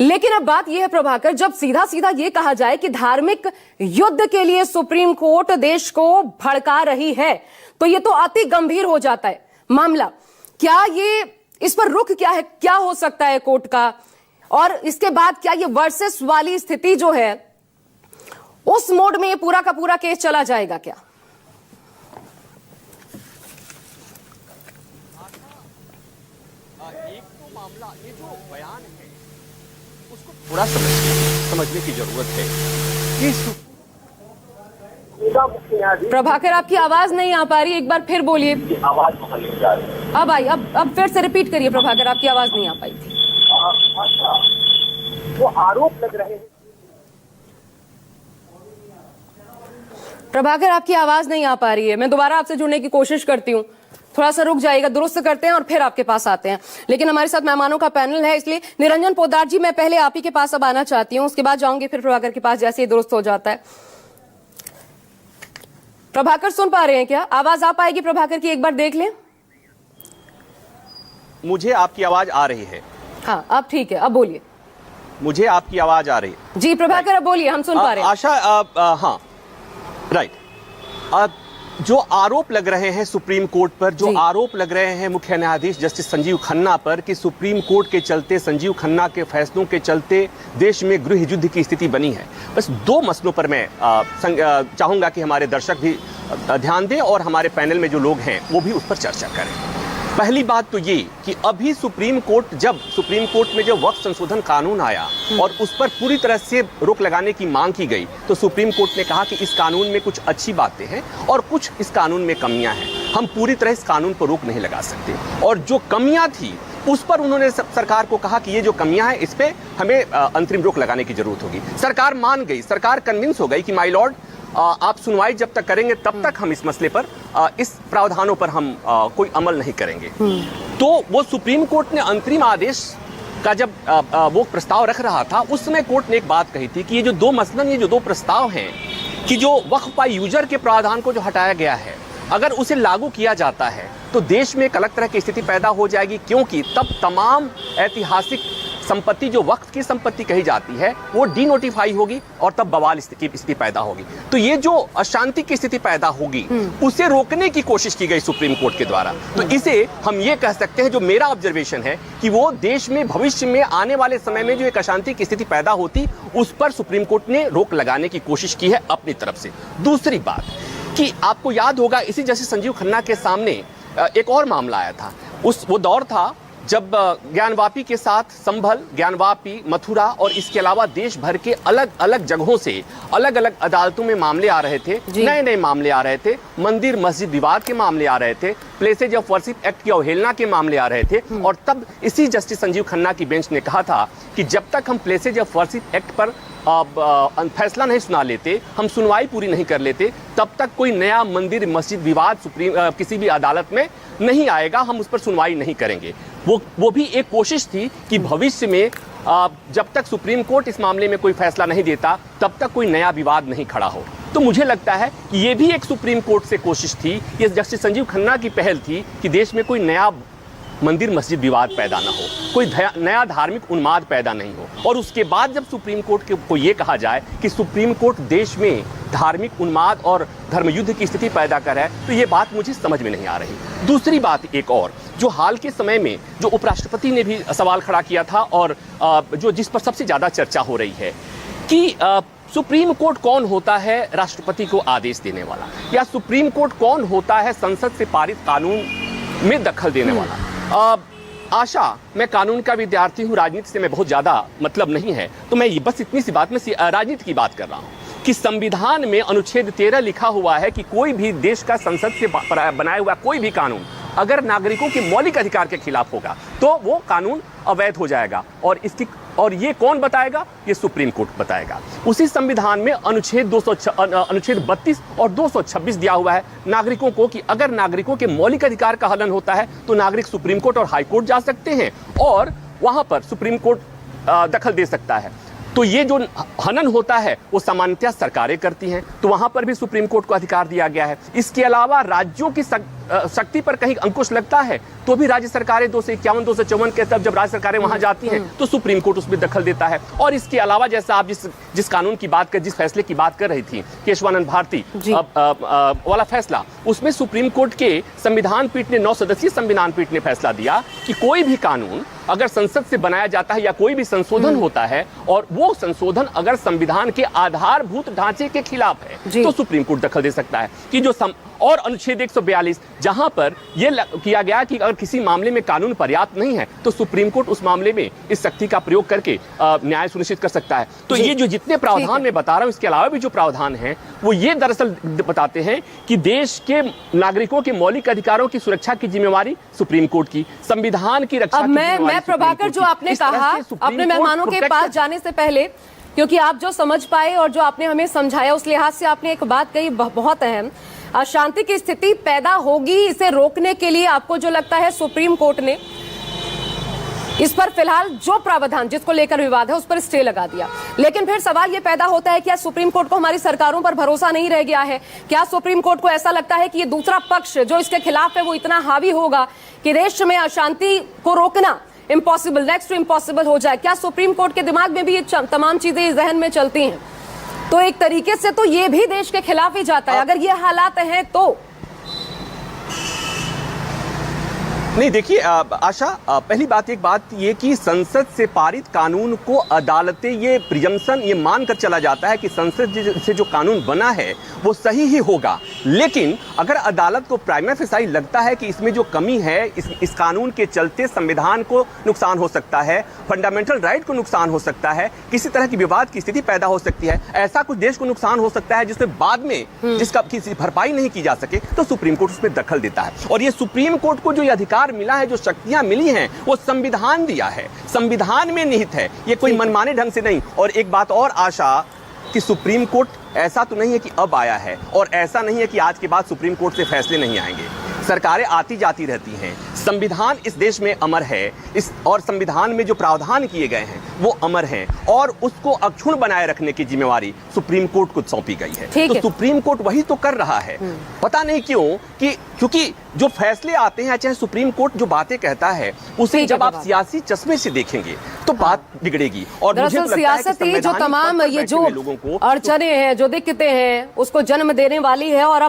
लेकिन अब बात यह है प्रभाकर, जब सीधा सीधा यह कहा जाए कि धार्मिक युद्ध के लिए सुप्रीम कोर्ट देश को भड़का रही है, तो यह तो अति गंभीर हो जाता है मामला। क्या ये, इस पर रुख क्या है, क्या हो सकता है कोर्ट का? और इसके बाद क्या ये वर्सेस वाली स्थिति जो है उस मोड में ये पूरा का पूरा केस चला जाएगा क्या? एक तो मामला, ये जो बयान है उसको थोड़ा समझने की जरूरत है कि प्रभाकर आपकी आवाज नहीं आ पा रही, एक बार फिर बोलिए। आवाज नहीं आ रही। अब आई, अब फिर से रिपीट करिए प्रभाकर, आपकी आवाज नहीं आ पाई थी। वो आरोप लग रहे हैं। प्रभाकर आपकी आवाज नहीं आ पा रही है, मैं दोबारा आपसे जुड़ने की कोशिश करती हूँ, थोड़ा सा रुक जाइएगा, दुरुस्त करते हैं और फिर आपके पास आते हैं। लेकिन हमारे साथ मेहमानों का पैनल है, इसलिए निरंजन पोद्दार जी, मैं पहले आप ही के पास अब आना चाहती हूँ, उसके बाद जाऊंगी फिर प्रभाकर के पास, जैसे ही दुरुस्त हो जाता है। प्रभाकर सुन पा रहे हैं क्या? आवाज आ पाएगी प्रभाकर की, एक बार देख लें। मुझे आपकी आवाज आ रही है। हाँ अब ठीक है, अब बोलिए। मुझे आपकी आवाज आ रही है जी प्रभाकर, अब बोलिए, हम सुन पा रहे हैं। आशा, हाँ राइट। जो आरोप लग रहे हैं सुप्रीम कोर्ट पर, जो आरोप लग रहे हैं मुख्य न्यायाधीश जस्टिस संजीव खन्ना पर कि सुप्रीम कोर्ट के चलते, संजीव खन्ना के फैसलों के चलते देश में गृह युद्ध की स्थिति बनी है, बस दो मसलों पर मैं चाहूंगा कि हमारे दर्शक भी ध्यान दें और हमारे पैनल में जो लोग हैं वो भी उस पर चर्चा करें। पहली बात तो ये कि अभी सुप्रीम कोर्ट में जब वक्फ संशोधन कानून आया और उस पर पूरी तरह से रोक लगाने की मांग की गई, तो सुप्रीम कोर्ट ने कहा कि इस कानून में कुछ अच्छी बातें हैं और कुछ इस कानून में कमियां हैं, हम पूरी तरह इस कानून पर रोक नहीं लगा सकते। और जो कमियां थी उस पर उन्होंने सरकार को कहा कि ये जो कमियां हैं इस पे हमें अंतरिम रोक लगाने की जरूरत होगी। सरकार मान गई, सरकार कन्विंस हो गई कि माय लॉर्ड, आप सुनवाई जब तक करेंगे तब तक हम इस मसले पर, इस प्रावधानों पर हम कोई अमल नहीं करेंगे। तो वो सुप्रीम कोर्ट ने अंतरिम आदेश का जब वो प्रस्ताव रख रहा था, उस समय कोर्ट ने एक बात कही थी कि ये जो दो प्रस्ताव हैं कि जो वक्फ बाय यूजर के प्रावधान को जो हटाया गया है, अगर उसे लागू किया जाता है तो देश में एक अलग तरह की स्थिति पैदा हो जाएगी, क्योंकि तब तमाम ऐतिहासिक संपत्ति जो वक्फ की संपत्ति कही जाती है वो डीनोटिफाई होगी और तब बवाल की स्थिति पैदा होगी। तो ये जो अशांति की स्थिति पैदा होगी उसे रोकने की कोशिश की गई सुप्रीम कोर्ट के द्वारा। तो इसे हम ये कह सकते हैं, जो मेरा ऑब्जर्वेशन है, कि वो देश में भविष्य में आने वाले समय में जो एक अशांति की स्थिति पैदा होती उस पर सुप्रीम कोर्ट ने रोक लगाने की कोशिश की है अपनी तरफ से। दूसरी बात कि आपको याद होगा, इसी जैसे संजीव खन्ना के सामने एक और मामला आया था, वो दौर था जब ज्ञानवापी के साथ संभल, ज्ञानवापी, मथुरा और इसके अलावा देश भर के अलग अलग जगहों से अलग अलग अदालतों में मामले आ रहे थे, नए नए मामले आ रहे थे, मंदिर मस्जिद विवाद के मामले आ रहे थे, प्लेसेज ऑफ वर्शिप एक्ट की अवहेलना के मामले आ रहे थे। और तब इसी जस्टिस संजीव खन्ना की बेंच ने कहा था कि जब तक हम प्लेसेज ऑफ वर्शिप एक्ट पर फैसला नहीं सुना लेते, हम सुनवाई पूरी नहीं कर लेते, तब तक कोई नया मंदिर मस्जिद विवाद किसी भी अदालत में नहीं आएगा, हम उस पर सुनवाई नहीं करेंगे। वो भी एक कोशिश थी कि भविष्य में जब तक सुप्रीम कोर्ट इस मामले में कोई फैसला नहीं देता तब तक कोई नया विवाद नहीं खड़ा हो। तो मुझे लगता है कि ये भी एक सुप्रीम कोर्ट से कोशिश थी, ये जस्टिस संजीव खन्ना की पहल थी कि देश में कोई नया मंदिर मस्जिद विवाद पैदा ना हो, कोई नया धार्मिक उन्माद पैदा नहीं हो। और उसके बाद जब सुप्रीम कोर्ट को ये कहा जाए कि सुप्रीम कोर्ट देश में धार्मिक उन्माद और धर्मयुद्ध की स्थिति पैदा कर है, तो ये बात मुझे समझ में नहीं आ रही। दूसरी बात एक और, जो हाल के समय में जो उपराष्ट्रपति ने भी सवाल खड़ा किया था और जो जिस पर सबसे ज्यादा चर्चा हो रही है कि सुप्रीम कोर्ट कौन होता है राष्ट्रपति को आदेश देने वाला, या सुप्रीम कोर्ट कौन होता है संसद से पारित कानून में दखल देने वाला। आशा, मैं कानून का विद्यार्थी हूँ, राजनीति से मैं बहुत ज्यादा मतलब नहीं है, तो मैं बस इतनी सी बात में राजनीति की बात कर रहा हूँ कि संविधान में अनुच्छेद 13 लिखा हुआ है कि कोई भी देश का संसद से बनाया हुआ कोई भी कानून अगर नागरिकों के मौलिक अधिकार के खिलाफ होगा तो वो कानून अवैध हो जाएगा। और ये कौन बताएगा? ये सुप्रीम कोर्ट बताएगा। उसी संविधान में अनुच्छेद 32 और 226 दिया हुआ है नागरिकों को कि अगर नागरिकों के मौलिक अधिकार का हनन होता है तो नागरिक सुप्रीम कोर्ट और हाई कोर्ट जा सकते हैं और वहां पर सुप्रीम कोर्ट दखल दे सकता है। तो ये जो हनन होता है वो सामान्यतः सरकारें करती हैं, तो वहां पर भी सुप्रीम कोर्ट को अधिकार दिया गया है। इसके अलावा राज्यों की शक्ति पर कहीं अंकुश लगता है तो भी राज्य सरकारें 251 254 के तब जब राज्य सरकारें वहां जाती हैं तो सुप्रीम कोर्ट उसमें दखल देता है। और इसके अलावा जैसा आप जिस कानून की बात कर, जिस फैसले की बात कर रही थी, केशवानंद भारती वाला फैसला, उसमें सुप्रीम कोर्ट के संविधान पीठ ने 9 सदस्यीय संविधान पीठ ने फैसला दिया कि कोई भी कानून अगर संसद से बनाया जाता है या कोई भी संशोधन होता है और वो संशोधन अगर संविधान के आधारभूत ढांचे के खिलाफ है तो सुप्रीम कोर्ट दखल दे सकता है। कि जो और अनुच्छेद 142 जहां पर यह किया गया कि अगर किसी मामले में कानून पर्याप्त नहीं है तो सुप्रीम कोर्ट उस मामले में इस शक्ति का प्रयोग करके न्याय सुनिश्चित कर सकता है। तो ये जो जितने प्रावधान मैं बता रहा हूं, इसके अलावा भी जो प्रावधान हैं वो ये दरअसल बताते हैं कि देश के नागरिकों के मौलिक अधिकारों की सुरक्षा की जिम्मेवारी सुप्रीम कोर्ट की, संविधान की रक्षा की जिम्मेवारी। मैं प्रभाकर, जो आपने कहा अपने मेहमानों के पास जाने से पहले, क्योंकि आप जो समझ पाए और जो आपने हमें समझाया उस लिहाज से आपने एक बात कही बहुत अहम, अशांति की स्थिति पैदा होगी, इसे रोकने के लिए आपको जो लगता है सुप्रीम कोर्ट ने इस पर फिलहाल जो प्रावधान जिसको लेकर विवाद है उस पर स्टे लगा दिया। लेकिन फिर सवाल यह पैदा होता है, क्या सुप्रीम कोर्ट को हमारी सरकारों पर भरोसा नहीं रह गया है? क्या सुप्रीम कोर्ट को ऐसा लगता है कि ये दूसरा पक्ष जो इसके खिलाफ है वो इतना हावी होगा कि देश में अशांति को रोकना इम्पॉसिबल, नेक्स्ट टू इम्पॉसिबल हो जाए? क्या सुप्रीम कोर्ट के दिमाग में भी ये तमाम चीजें जहन में चलती हैं? तो एक तरीके से तो ये भी देश के खिलाफ ही जाता है अगर ये हालात हैं तो। नहीं, देखिए आशा, पहली बात एक बात ये कि संसद से पारित कानून को अदालतें ये प्रिजम्पशन ये मानकर चला जाता है कि संसद से जो कानून बना है वो सही ही होगा। लेकिन अगर अदालत को प्राइमा फेसाई लगता है कि इसमें जो कमी है इस कानून के चलते संविधान को नुकसान हो सकता है, फंडामेंटल राइट को नुकसान हो सकता है, किसी तरह की विवाद की स्थिति पैदा हो सकती है, ऐसा कुछ देश को नुकसान हो सकता है जिसमें बाद में जिसका किसी भरपाई नहीं की जा सके, तो सुप्रीम कोर्ट उसमें दखल देता है। और ये सुप्रीम कोर्ट को जो ये अधिकार मिला है, जो शक्तियां मिली हैं, वो संविधान दिया है, संविधान में निहित है, ये कोई मनमाने ढंग से नहीं। और एक बात और आशा, कि सुप्रीम कोर्ट ऐसा तो नहीं है कि अब आया है और ऐसा नहीं है कि आज के बाद सुप्रीम कोर्ट से फैसले नहीं आएंगे। सरकारें आती जाती रहती हैं, संविधान इस देश में अमर है, और संविधान में जो प्रावधान किए गए हैं वो अमर हैं और उसको अक्षुण्ण बनाए रखने की जिम्मेवारी सुप्रीम कोर्ट को सौंपी गई है। तो सुप्रीम कोर्ट वही तो कर रहा है। पता नहीं क्यों, क्योंकि जो फैसले आते हैं, चाहे सुप्रीम कोर्ट जो बातें कहता है उसे जब आप सियासी चश्मे से देखेंगे तो बात बिगड़ेगी। और दरअसल सियासत ही जो तमाम ये जो अड़चने हैं, जो दिक्कतें हैं, उसको जन्म देने वाली है। और अब